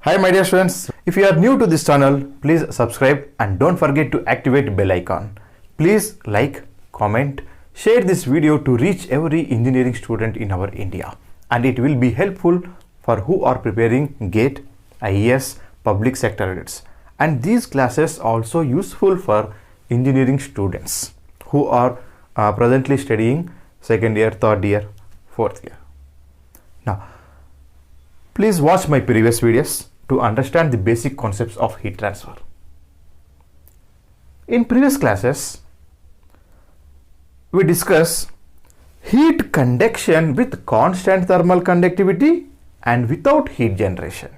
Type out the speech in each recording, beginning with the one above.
Hi my dear students, if you are new to this channel, please subscribe and don't forget to activate bell icon. Please like, comment, share this video to reach every engineering student in our India, and it will be helpful for who are preparing GATE, IAS, public sector audits. And these classes are also useful for engineering students who are presently studying second year, third year, fourth year. Now, please watch my previous videos to understand the basic concepts of heat transfer. In previous classes, we discuss heat conduction with constant thermal conductivity and without heat generation.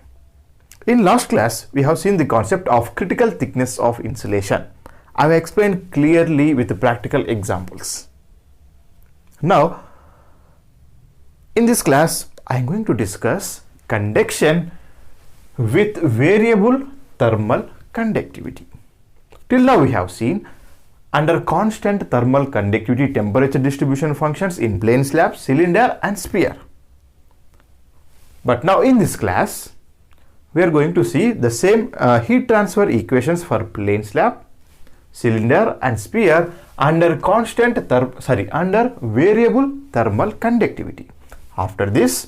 In last class, we have seen the concept of critical thickness of insulation. I have explained clearly with practical examples. Now, in this class, I am going to discuss conduction with variable thermal conductivity. Till now we have seen under constant thermal conductivity temperature distribution functions in plane slab, cylinder and sphere. But now in this class we are going to see the same heat transfer equations for plane slab, cylinder and sphere under under variable thermal conductivity. After this,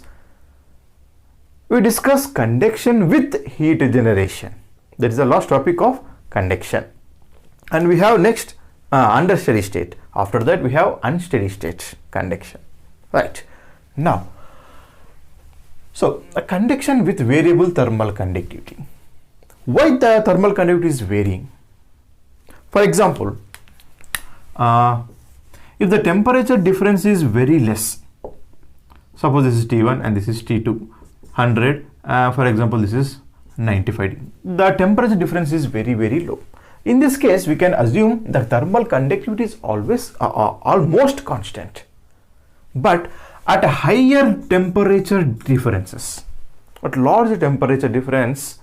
we discuss conduction with heat generation. That is the last topic of conduction. And we have next under steady state. After that we have unsteady state conduction. Right. Now, so a conduction with variable thermal conductivity. Why the thermal conductivity is varying? For example, if the temperature difference is very less, suppose this is T1 and this is T2, 100, for example this is 95, the temperature difference is very low. In this case we can assume that thermal conductivity is always almost constant, but at a higher temperature differences, at large temperature difference,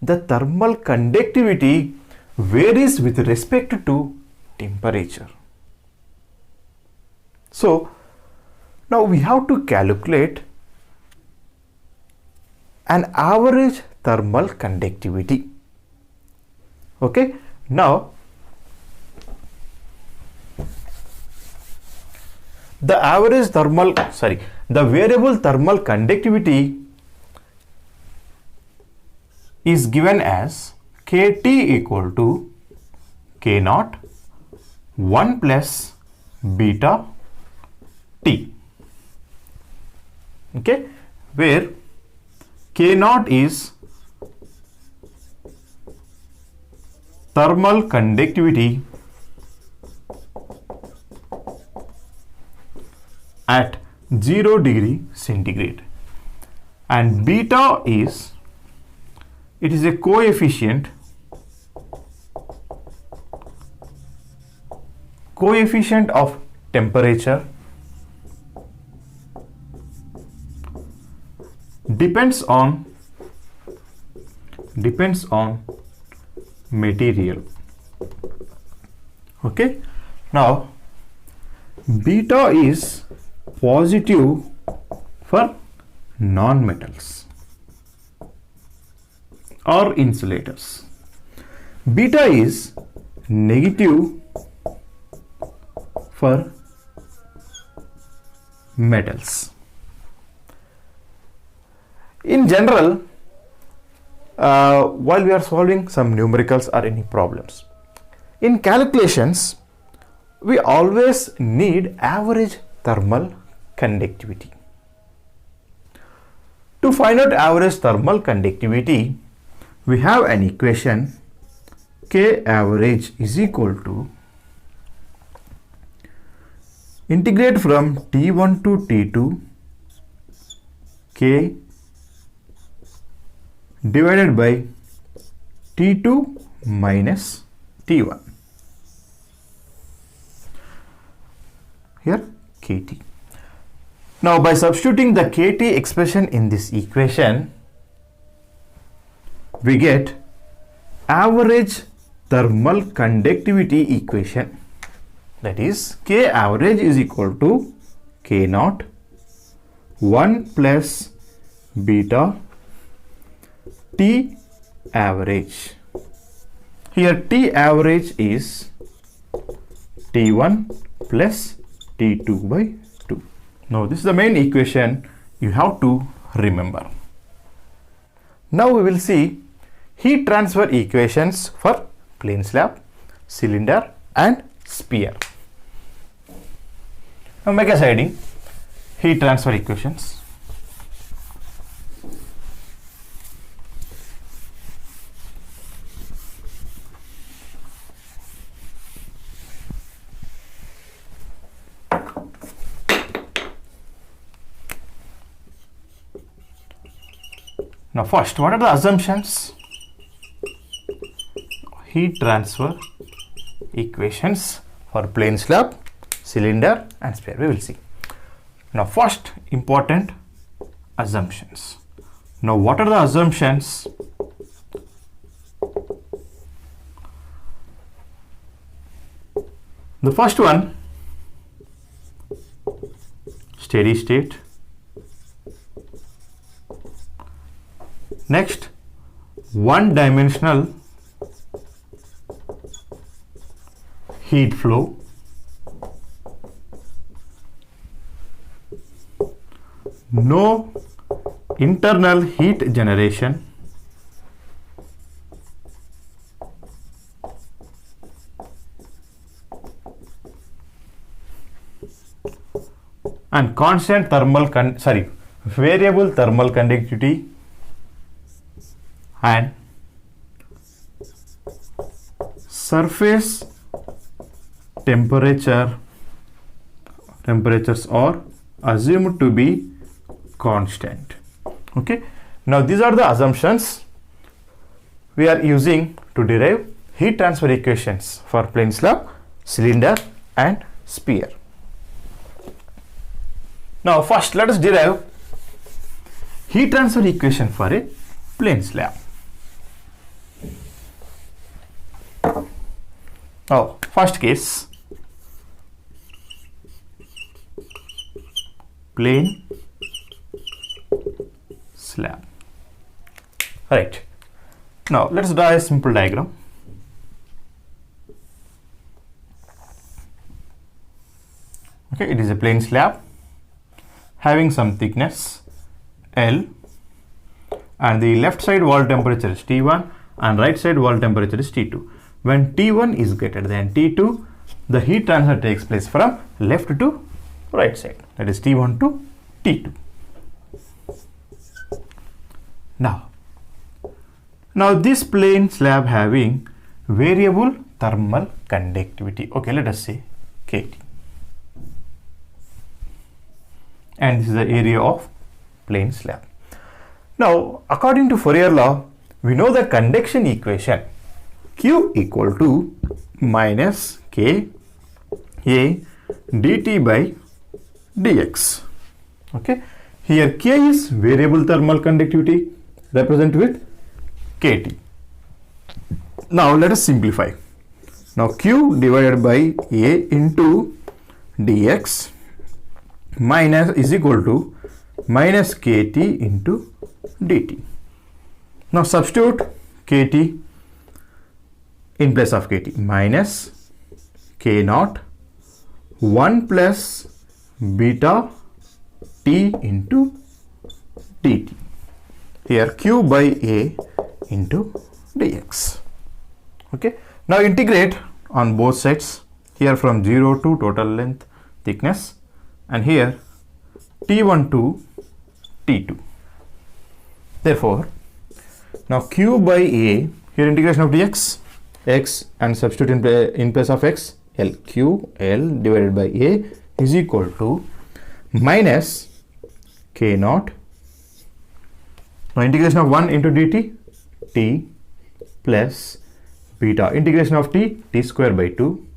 the thermal conductivity varies with respect to temperature. So now we have to calculate an average thermal conductivity. Okay, now the variable thermal conductivity is given as KT equal to K naught 1 plus beta T. Okay, where K naught is thermal conductivity at 0 degree centigrade, and beta is, it is a coefficient of temperature, depends on material. Okay, now beta is positive for non-metals or insulators, beta is negative for metals. In general, while we are solving some numericals or any problems, in calculations we always need average thermal conductivity. To find out average thermal conductivity, we have an equation K average is equal to integrate from T1 to T2 K divided by T2 minus T1. Here KT. Now by substituting the KT expression in this equation, we get average thermal conductivity equation. That is, K average is equal to K naught 1 plus beta T average. Here T average is T1 plus T2 by 2. Now this is the main equation you have to remember. Now we will see heat transfer equations for plane slab, cylinder and sphere. Now make a heading, heat transfer equations. Now first, what are the assumptions? Heat transfer equations for plane slab, cylinder and sphere. We will see. Now first, important assumptions. Now what are the assumptions? The first one, steady state. Next, one dimensional heat flow. No internal heat generation. And constant variable thermal conductivity and surface temperatures are assumed to be constant. Okay, now these are the assumptions we are using to derive heat transfer equations for plane slab, cylinder and sphere. Now first let us derive heat transfer equation for a plane slab. Now first case, plane slab. Right. Now let's draw a simple diagram. Okay, it is a plane slab having some thickness L, and the left side wall temperature is T1 and right side wall temperature is T2. When T1 is greater than T2, the heat transfer takes place from left to right side, that is T1 to T2. Now this plane slab having variable thermal conductivity. Okay, let us say KT. And this is the area of plane slab. Now, according to Fourier law, we know the conduction equation Q equal to minus K A dt by dx. Okay, here K is variable thermal conductivity represented with KT. Now let us simplify. Now Q divided by A into dx minus is equal to minus KT into dt. Now substitute KT in place of KT, minus K naught 1 plus beta T into dt. Here Q by A into dx. Okay. Now integrate on both sides. Here from 0 to total length thickness, and here T1 to T2. Therefore, now Q by A, here integration of dx, x, and substitute in place of x, L. Q L divided by A is equal to minus K naught. Now integration of 1 into dt, T plus beta, integration of T, T square by 2,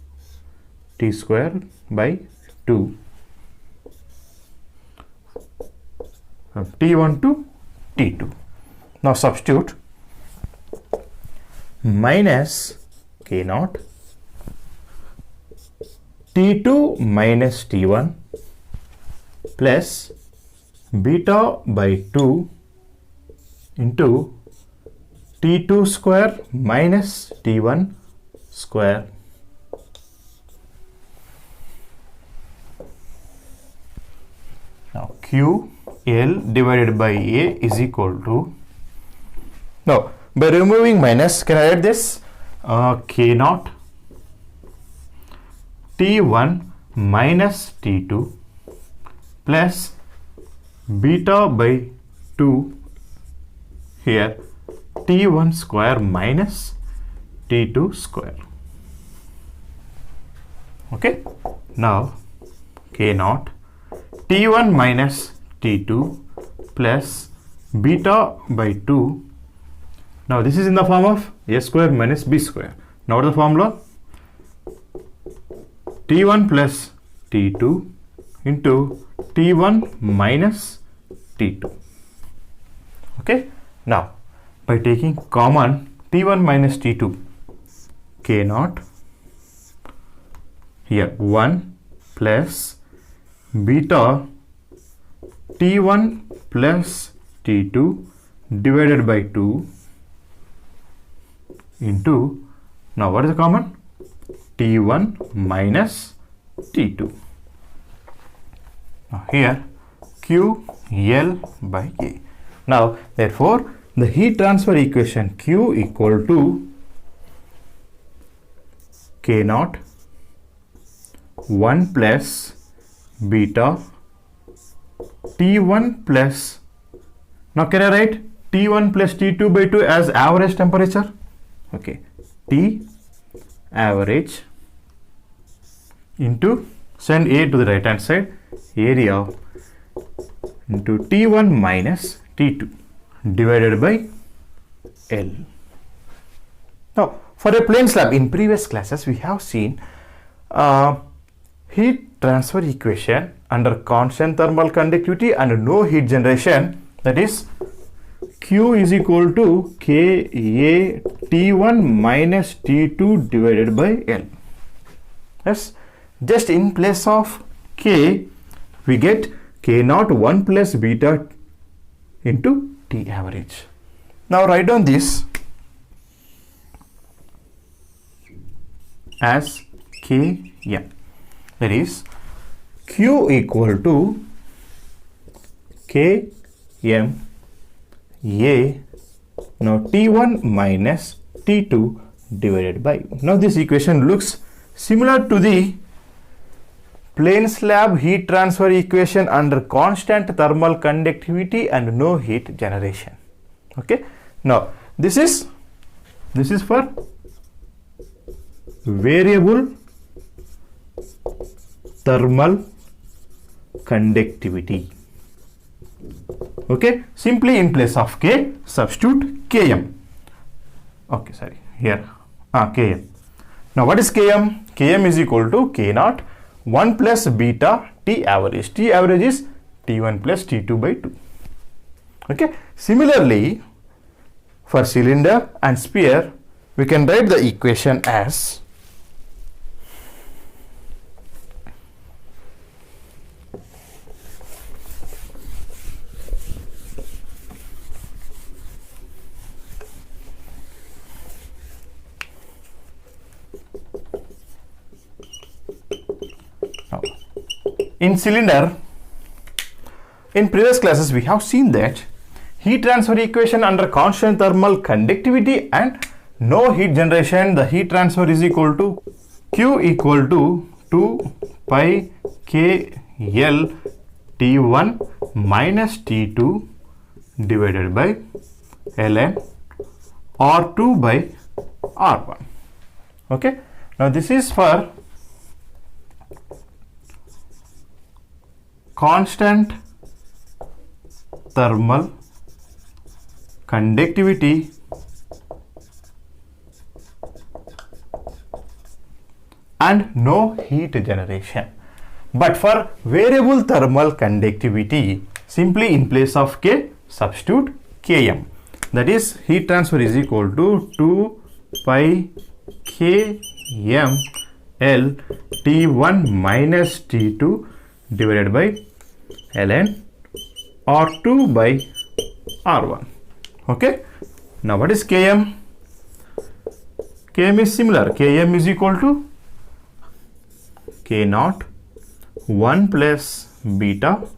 T square by 2, from T1 to T2. Now substitute minus K naught T2 minus T1 plus beta by 2 into T2 square minus T1 square. Now QL divided by A is equal to, now by removing minus, can I write this? K naught T1 minus T2 plus beta by 2 here T1 square minus T2 square. Okay, now K naught T1 minus T2 plus beta by 2. Now this is in the form of A square minus B square. Now what is the formula? T1 plus T2 into T1 minus T2. Okay, now by taking common T1 minus T2, K naught here 1 plus beta T1 plus T2 divided by 2 into, now what is the common? T1 minus T2. Now here QL by A. Now therefore the heat transfer equation Q equal to K naught 1 plus beta T1 plus, now can I write T1 plus T2 by 2 as average temperature? Okay, T average into, send A to the right hand side, area into T1 minus T2 divided by L. Now for a plane slab, in previous classes we have seen heat transfer equation under constant thermal conductivity and no heat generation, that is Q is equal to Ka T1 minus T2 divided by L. Yes, just in place of K we get K naught 1 plus beta into T average. Now write down this as Km, that is Q equal to Km A, now T1 minus T2 divided by, now this equation looks similar to the plane slab heat transfer equation under constant thermal conductivity and no heat generation. Okay, now this is for variable thermal conductivity. Okay, simply in place of K substitute Km. Okay, sorry, here Km. Now what is Km? Km is equal to K naught 1 plus beta T average. T average is T1 plus T2 by 2. Okay, similarly for cylinder and sphere we can write the equation as in cylinder. In previous classes we have seen that heat transfer equation under constant thermal conductivity and no heat generation, the heat transfer is equal to Q equal to 2 pi KL T1 minus T2 divided by ln R2 by R1. Okay, now this is for constant thermal conductivity and no heat generation. But for variable thermal conductivity, simply in place of K substitute Km. That is heat transfer is equal to 2 pi Km L T1 minus T2 divided by ln R2 by R1. Okay, Now what is Km? Km is similar. Km is equal to K naught 1 plus beta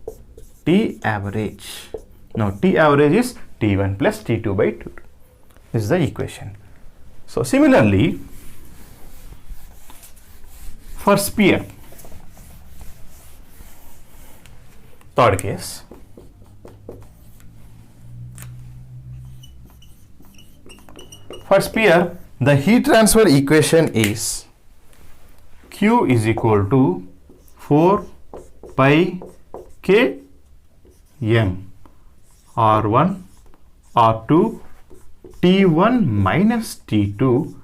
T average. Now T average is T1 plus T2 by 2. This is the equation. So similarly, for sphere, third case, for sphere, the heat transfer equation is Q is equal to 4 pi K M R1 R2 T1 minus T2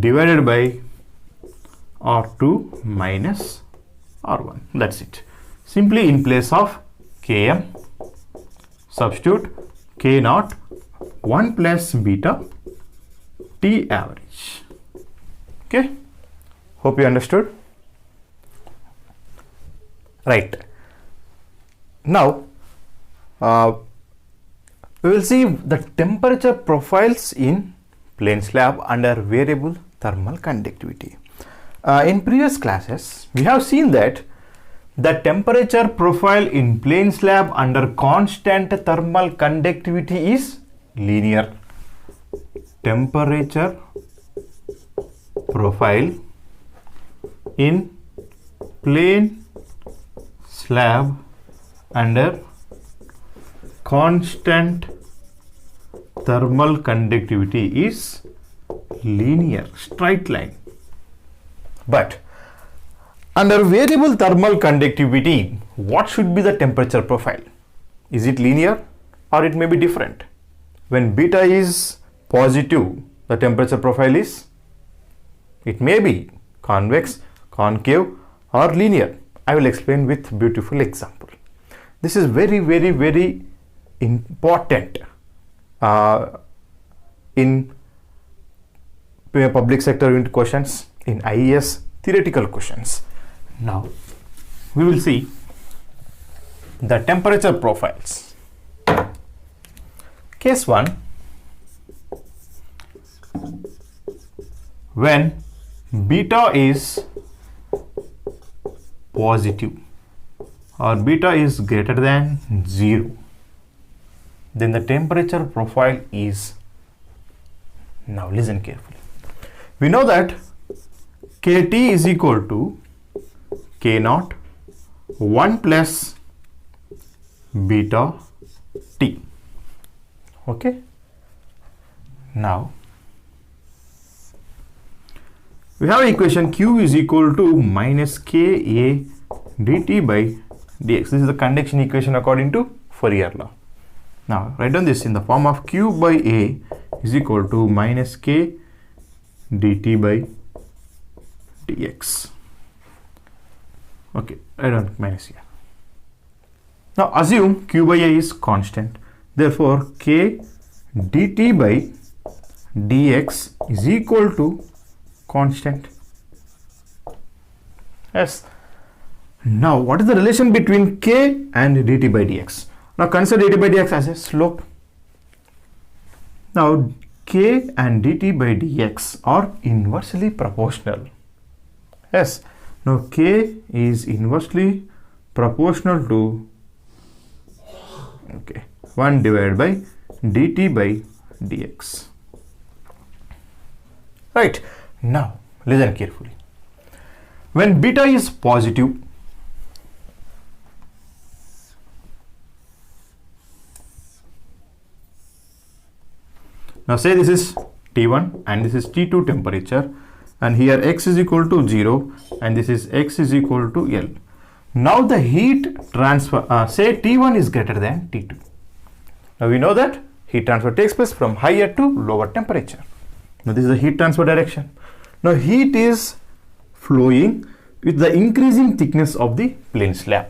divided by R2 minus R1. That's it. Simply in place of Km, substitute K naught 1 plus beta T average. Okay. Hope you understood. Right. Now, we will see the temperature profiles in plane slab under variable thermal conductivity. In previous classes, we have seen that the temperature profile in plane slab under constant thermal conductivity is linear. Temperature profile in plane slab under constant thermal conductivity is linear, straight line. But under variable thermal conductivity, what should be the temperature profile? Is it linear or it may be different? When beta is positive, the temperature profile is, it may be convex, concave or linear. I will explain with beautiful example. This is very, very, very important in public sector unit questions, in IES theoretical questions. Now we will see the temperature profiles. Case 1, when beta is positive or beta is greater than 0, then the temperature profile is, now listen carefully. We know that Kt is equal to K naught 1 plus beta T. Okay. Now we have equation Q is equal to minus Ka dt by dx. This is the conduction equation according to Fourier law. Now write down this in the form of Q by A is equal to minus K dt by dx. Okay, write down minus here. Now assume Q by A is constant. Therefore K dt by dx is equal to constant. Yes. Now what is the relation between K and dt by dx? Now consider dt by dx as a slope. Now K and dt by dx are inversely proportional. Yes. Now K is inversely proportional to 1 divided by dt by dx. Right. Now listen carefully. When beta is positive, now say this is T1 and this is T2 temperature, and here x is equal to 0 and this is x is equal to L. Now the heat transfer, say T1 is greater than T2. Now we know that heat transfer takes place from higher to lower temperature. Now this is the heat transfer direction. Now heat is flowing with the increasing thickness of the plane slab.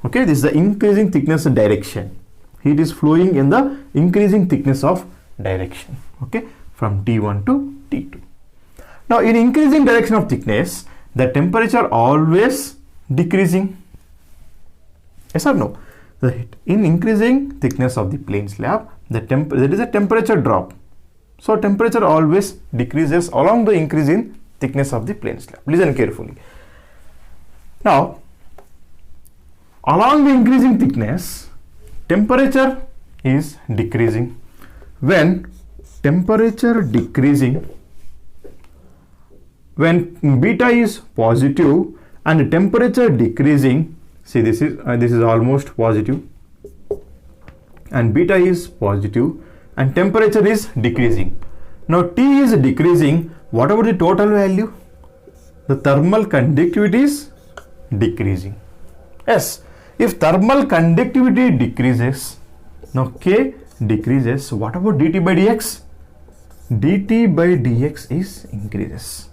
Okay, this is the increasing thickness direction. Heat is flowing in the increasing thickness of direction. Okay, from T1 to T2. Now in increasing direction of thickness, the temperature always decreasing. Yes or no? In increasing thickness of the plane slab, there is a temperature drop. So temperature always decreases along the increase in thickness of the plane slab. Listen carefully. Now, along the increasing thickness, temperature is decreasing. When temperature decreasing, when beta is positive and temperature decreasing, see this is almost positive and beta is positive and temperature is decreasing. Now T is decreasing. What about the total value? The thermal conductivity is decreasing. Yes, if thermal conductivity decreases, now K decreases, what about dt by dx? dt by dx is increases.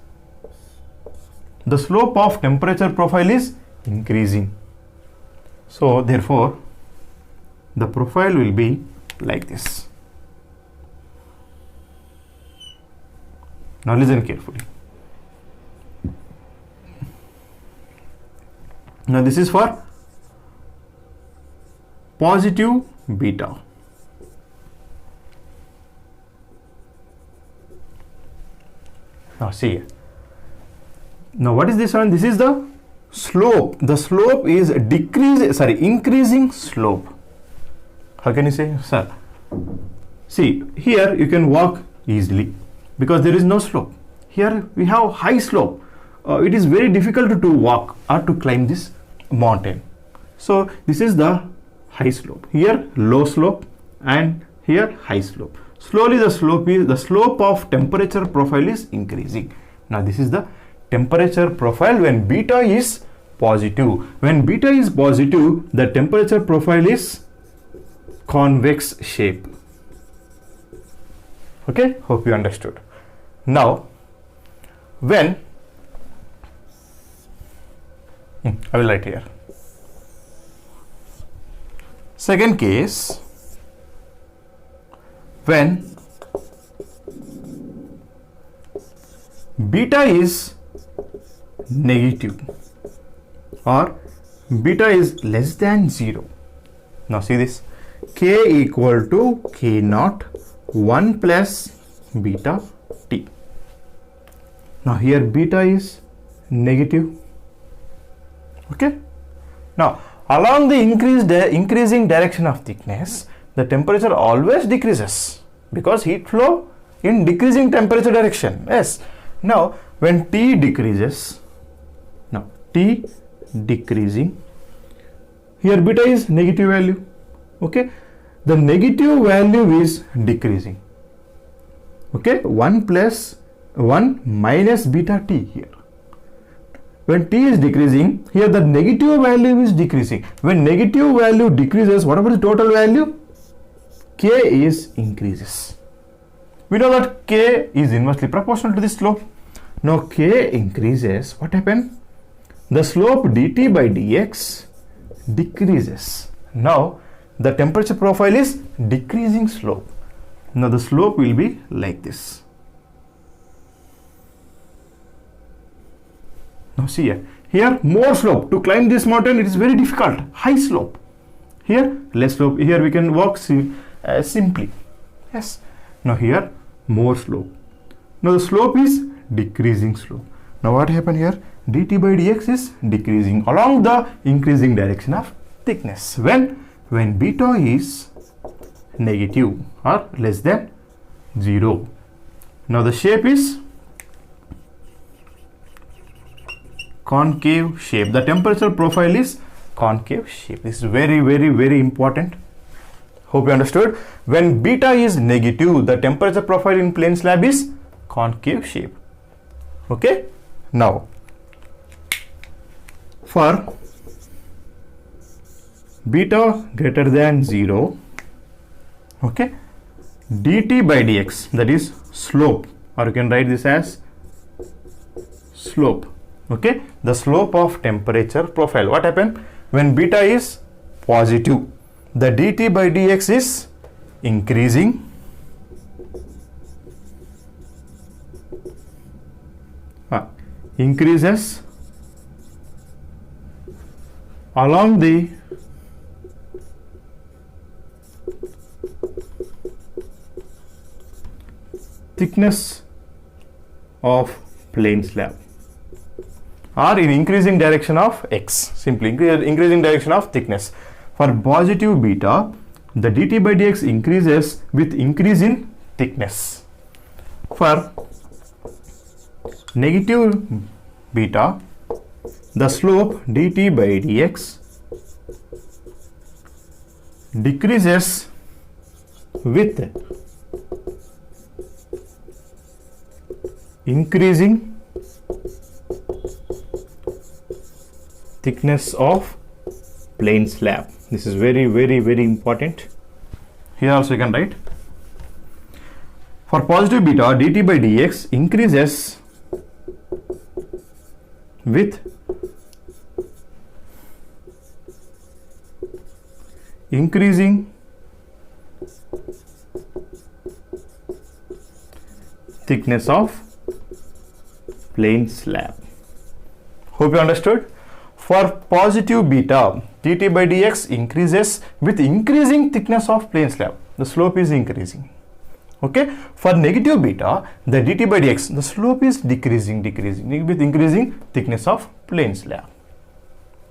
The slope of temperature profile is increasing. So therefore, the profile will be like this. Now listen carefully. Now this is for positive beta. Now see here. Now what is this one? This is the slope. The slope is increasing slope. How can you say, sir? See, here you can walk easily because there is no slope. Here we have high slope. It is very difficult to walk or to climb this mountain. So this is the high slope. Here low slope and here high slope. Slowly the slope of temperature profile is increasing. Now this is the temperature profile when beta is positive. When beta is positive, the temperature profile is convex shape. Okay, hope you understood. Now when I will write here. Second case, when beta is negative or beta is less than 0. Now see this, K equal to K naught 1 plus beta T. Now here beta is negative. Okay. Now along the increasing direction of thickness, the temperature always decreases because heat flow in decreasing temperature direction. Yes. Now when T decreases, now T decreasing, here beta is negative value. Okay. The negative value is decreasing. Okay. 1 plus 1 minus beta T here. When T is decreasing, here the negative value is decreasing. When negative value decreases, what about the total value? K is increases. We know that K is inversely proportional to the slope. Now K increases, what happens? The slope dt by dx decreases. Now the temperature profile is decreasing slope. Now the slope will be like this. Now see here more slope. To climb this mountain it is very difficult, high slope. Here less slope. Here we can walk simply. Yes. Now here more slope. Now the slope is decreasing slope. Now what happened here? dt by dx is decreasing along the increasing direction of thickness. When beta is negative or less than 0. Now the shape is concave shape. The temperature profile is concave shape. This is very, very, very important. Hope you understood. When beta is negative, the temperature profile in plane slab is concave shape. Okay. Now, for beta greater than 0, okay, dt by dx, that is slope, or you can write this as slope. Okay, the slope of temperature profile. What happened? When beta is positive, the dt by dx is increasing. Increases along the thickness of plane slab, or in increasing direction of x, simply increasing direction of thickness. For positive beta, the dt by dx increases with increase in thickness. For negative beta, the slope dt by dx decreases with increasing thickness of plane slab. This is very, very, very important. Here also you can write. For positive beta, dt by dx increases with increasing thickness of plane slab. Hope you understood. For positive beta, dt by dx increases with increasing thickness of plane slab. The slope is increasing. Okay. For negative beta, the dt by dx, the slope is decreasing with increasing thickness of plane slab.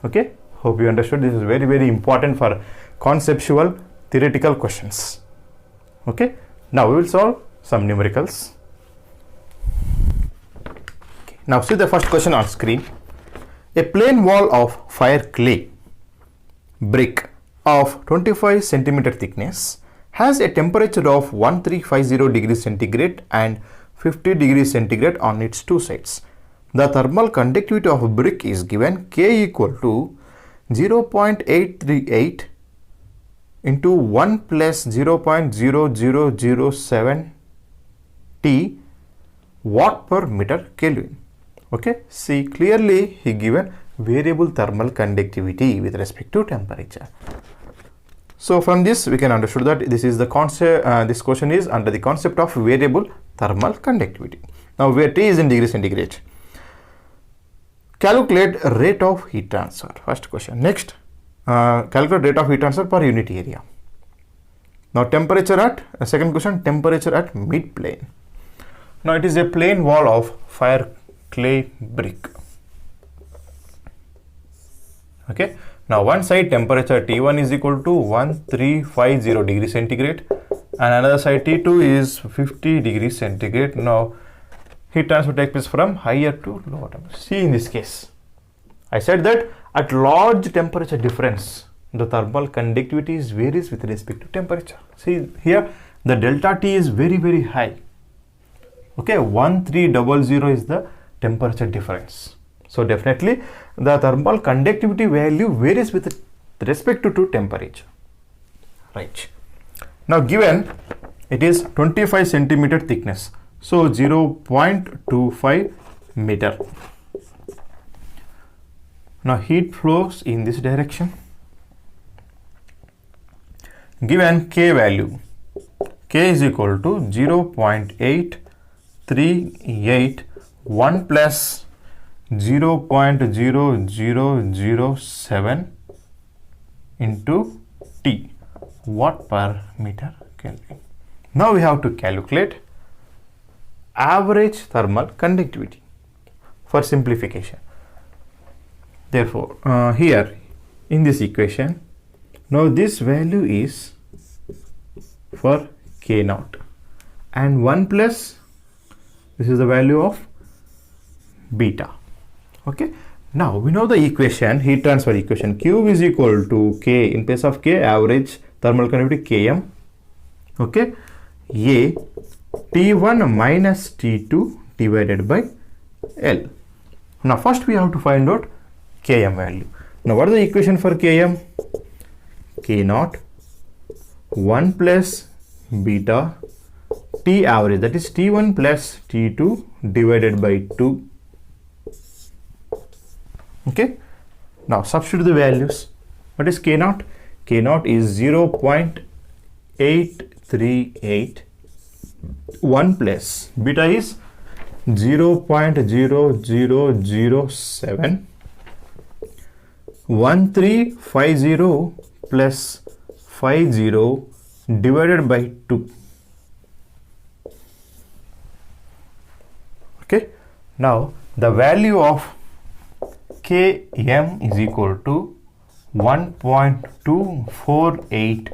Okay. Hope you understood. This is very, very important for conceptual theoretical questions. Okay. Now we will solve some numericals. Okay. Now see the first question on screen. A plain wall of fire clay brick of 25 centimeter thickness has a temperature of 1350 degrees centigrade and 50 degrees centigrade on its two sides. The thermal conductivity of brick is given K equal to 0.838 into 1 plus 0.0007 T watt per meter Kelvin. Okay, see clearly he given variable thermal conductivity with respect to temperature. So from this we can understand that this is the concept. This question is under the concept of variable thermal conductivity. Now where T is in degree centigrade. Calculate rate of heat transfer. First question. Next, calculate rate of heat transfer per unit area. Now temperature at second question. Temperature at mid plane. Now it is a plain wall of fire clay brick. Okay. Now one side temperature T1 is equal to 1350 degrees centigrade and another side T2 is 50 degrees centigrade. Now heat transfer takes place from higher to lower temperature. See in this case, I said that at large temperature difference, the thermal conductivity varies with respect to temperature. See here, the delta T is very, very high. Okay, 1300 is the temperature difference. So definitely the thermal conductivity value varies with respect to temperature. Right. Now given it is 25 centimeter thickness. So 0.25 meter. Now heat flows in this direction. Given K value, K is equal to 0.838 1 plus 0.0007 into T watt per meter Kelvin. Now we have to calculate average thermal conductivity for simplification. Therefore, here in this equation, now this value is for K naught and 1 plus this is the value of beta. Okay. Now we know the equation, heat transfer equation. Q is equal to K, in place of K, average thermal conductivity Km. Okay. A T1 minus T2 divided by L. Now first we have to find out Km value. Now what is the equation for Km? K naught 1 plus beta T average, that is T1 plus T2 divided by 2. Okay. Now substitute the values. What is K naught? K naught is 0.838 1 plus beta is 0.0007 1350 plus 50 divided by 2. Now the value of Km is equal to 1.248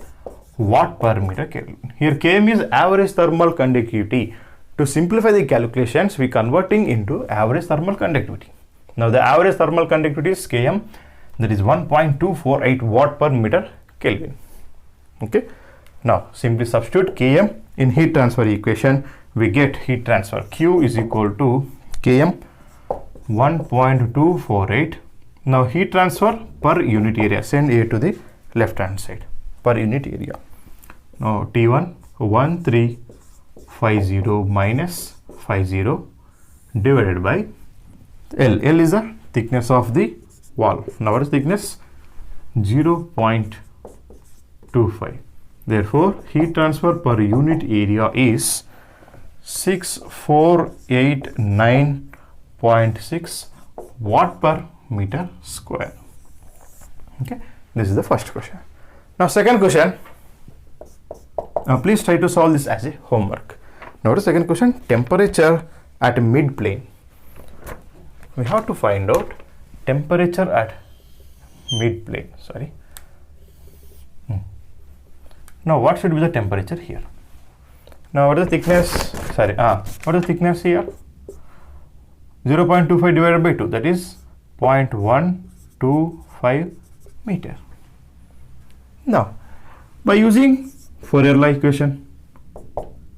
watt per meter Kelvin. Here Km is average thermal conductivity. To simplify the calculations, we converting into average thermal conductivity. Now the average thermal conductivity is Km, that is 1.248 watt per meter Kelvin. Okay. Now simply substitute Km in heat transfer equation. We get heat transfer Q is equal to Km 1.248. Now heat transfer per unit area, send A to the left hand side, per unit area. Now T1 1350 minus 50 divided by L. L is the thickness of the wall. Now what is thickness? 0.25. Therefore heat transfer per unit area is 6489.6 watt per meter square. Okay, this is the first question. Now second question, please try to solve this as a homework. Now the second question, temperature at mid plane. We have to find out temperature at mid plane. Sorry. Now what should be the temperature here? Now what is the thickness? Sorry, what is the thickness here? 0.25 divided by 2, that is 0.125 meter. Now by using Fourier law equation,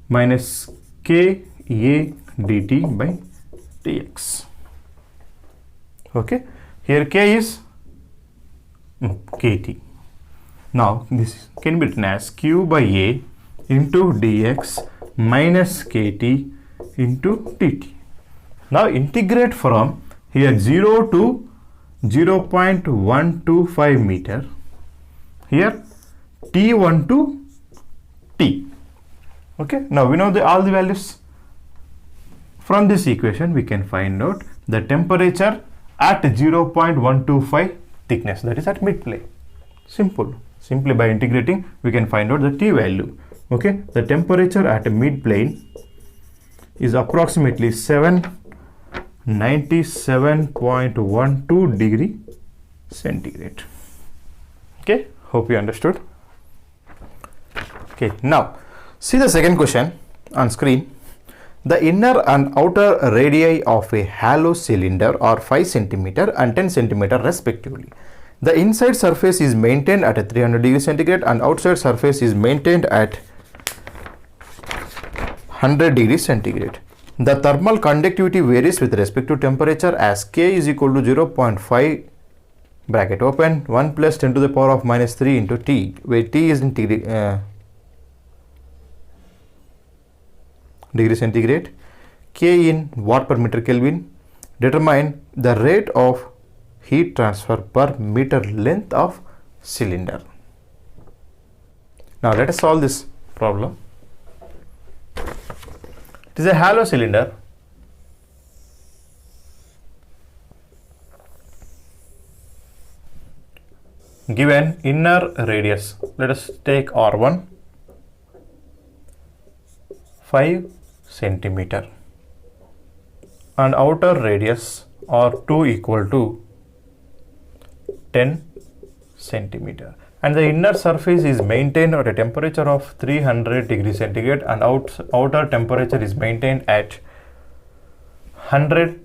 minus Ka dt by dx. Okay, here K is kT. Now this can be written as Q by A into dx minus kT into dt. Now integrate from here 0 to 0.125 meter. Here T1 to T. Okay, now we know all the values. From this equation we can find out the temperature at 0.125 thickness, that is at mid plane. Simple. Simply by integrating we can find out the T value. Okay, the temperature at mid plane is approximately 797.12 degree centigrade. Okay, hope you understood. Okay, now see the second question on screen. The inner and outer radii of a hollow cylinder are 5 cm and 10 cm respectively. The inside surface is maintained at a 300 degree centigrade and outside surface is maintained at 100 degree centigrade. The thermal conductivity varies with respect to temperature as K is equal to 0.5 bracket open 1 plus 10 to the power of minus 3 into T, where T is in degree centigrade, K in watt per meter Kelvin. Determine the rate of heat transfer per meter length of cylinder. Now let us solve this problem. It is a hollow cylinder. Given inner radius, let us take R1, 5 centimeter, and outer radius R2 equal to 10 centimeter, and the inner surface is maintained at a temperature of 300 degree centigrade and outer temperature is maintained at 100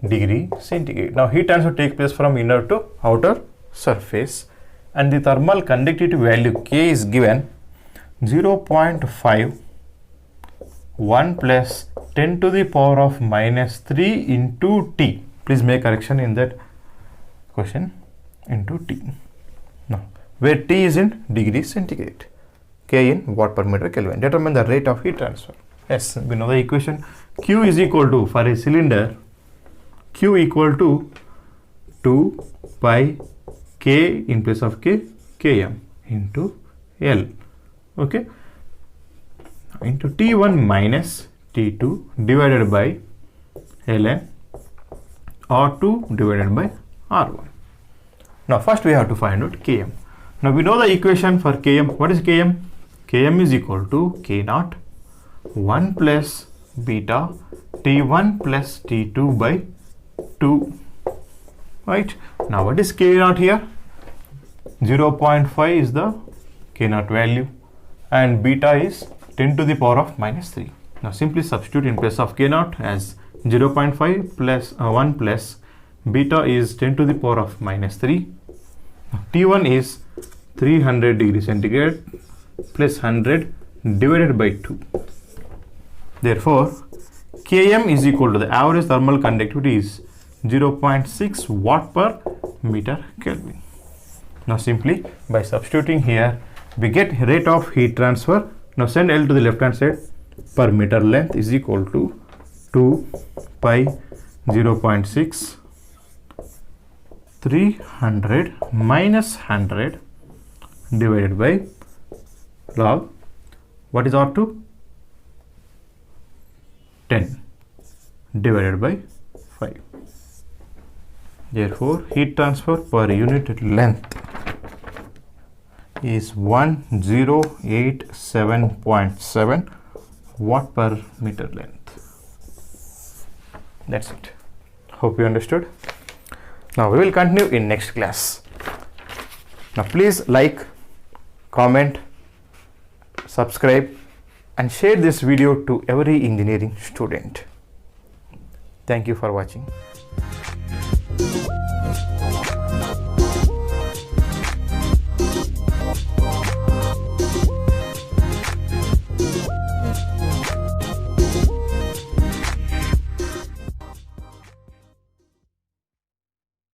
degree centigrade. Now heat transfer takes place from inner to outer surface and the thermal conductivity value K is given 0.5 1 plus 10 to the power of minus 3 into T. Please make correction in that question, into T. Now, where T is in degree centigrade, K in watt per meter Kelvin. Determine the rate of heat transfer. Yes, we know the equation. Q is equal to, for a cylinder, Q equal to 2 pi K in place of K, Km into L. Okay. Into T1 minus T2 divided by ln R2 divided by R1. Now first we have to find out Km. Now we know the equation for Km. What is Km? Km is equal to K naught 1 plus beta T1 plus T2 by 2. Right? Now what is K naught here? 0.5 is the K naught value and beta is 10 to the power of minus 3. Now simply substitute in place of K naught as 0.5 plus 1 plus beta is 10 to the power of minus 3. T1 is 300 degrees centigrade plus 100 divided by 2. Therefore, Km is equal to the average thermal conductivity is 0.6 watt per meter Kelvin. Now simply by substituting here, we get rate of heat transfer. Now send L to the left hand side. Per meter length is equal to 2 pi 0.6 300 minus 100 divided by log, what is R2? 10 divided by 5. Therefore, heat transfer per unit length is 1087.7 watt per meter length. That's it. Hope you understood. Now we will continue in next class. Now please like, comment, subscribe and share this video to every engineering student. Thank you for watching.